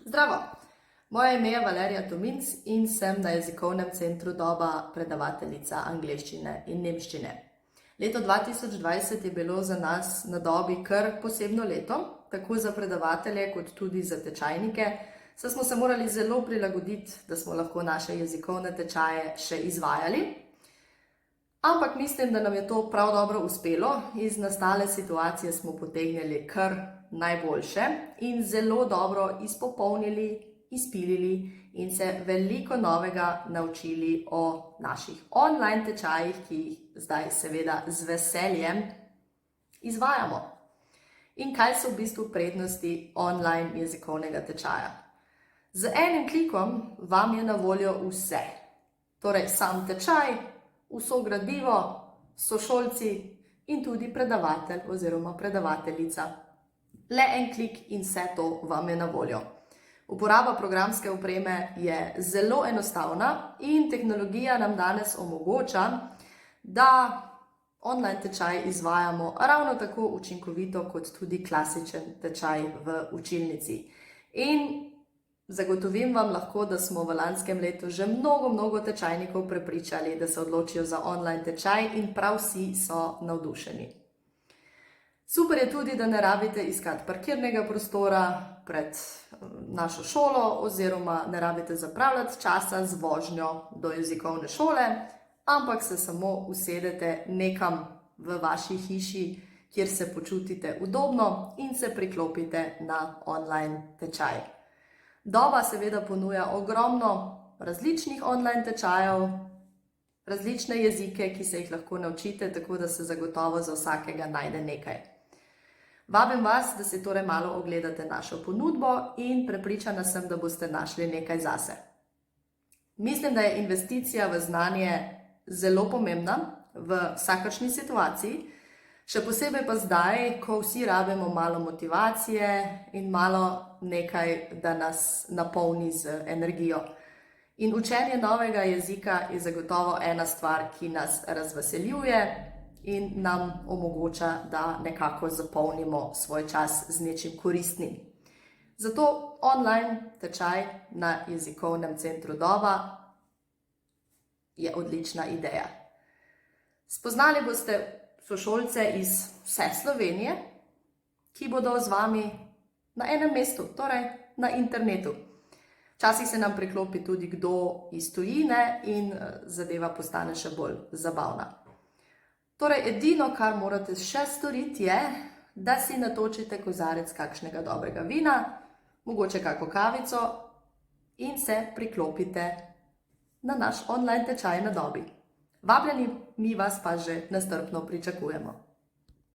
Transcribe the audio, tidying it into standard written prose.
Zdravo! Moje ime je Valerija Tominc in sem na jezikovnem centru Doba predavateljica angleščine in nemščine. Leto 2020 je bilo za nas na Dobi kar posebno leto, tako za predavatelje kot tudi za tečajnike, saj smo se morali zelo prilagoditi, da smo lahko naše jezikovne tečaje še izvajali. Ampak mislim, da nam je to prav dobro uspelo. Iz nastale situacije smo potegnili kar najboljše in zelo dobro izpopolnili, izpilili in se veliko novega naučili o naših online tečajih, ki jih zdaj seveda z veseljem izvajamo. In kaj so v bistvu prednosti online jezikovnega tečaja? Z enim klikom vam je na voljo vse. Torej sam tečaj, vso gradivo, sošolci in tudi predavatelj oziroma predavateljica. Le en klik in vse to vam je na voljo. Uporaba programske opreme je zelo enostavna in tehnologija nam danes omogoča, da online tečaj izvajamo ravno tako učinkovito kot tudi klasičen tečaj v učilnici. In zagotovim vam lahko, da smo v lanskem letu že mnogo tečajnikov prepričali, da se odločijo za online tečaj in prav vsi so navdušeni. Super je tudi, da ne rabite iskati parkirnega prostora pred našo šolo oziroma ne rabite zapravljati časa z vožnjo do jezikovne šole, ampak se samo usedete nekam v vaši hiši, kjer se počutite udobno in se priklopite na online tečaj. Doba seveda ponuja ogromno različnih online tečajev, različne jezike, ki se jih lahko naučite, tako da se zagotovo za vsakega najde nekaj. Vabim vas, da si torej malo ogledate našo ponudbo in prepričana sem, da boste našli nekaj zase. Mislim, da je investicija v znanje zelo pomembna v vsakršni situaciji, še posebej pa zdaj, ko vsi rabimo malo motivacije in malo nekaj, da nas napolni z energijo. In učenje novega jezika je zagotovo ena stvar, ki nas razveseljuje in nam omogoča, da nekako zapolnimo svoj čas z nečim koristnim. Zato online tečaj na jezikovnem centru Doba je odlična ideja. Spoznali boste sošolce iz vse Slovenije, ki bodo z vami na enem mestu, torej na internetu. Včasih se nam priklopi tudi kdo iz tujine in zadeva postane še bolj zabavna. Torej, edino, kar morate še storiti, je, da si natočite kozarec kakšnega dobrega vina, mogoče kako kavico in se priklopite na naš online tečaj na Dobi. Vabljeni, mi vas pa že nestrpno pričakujemo.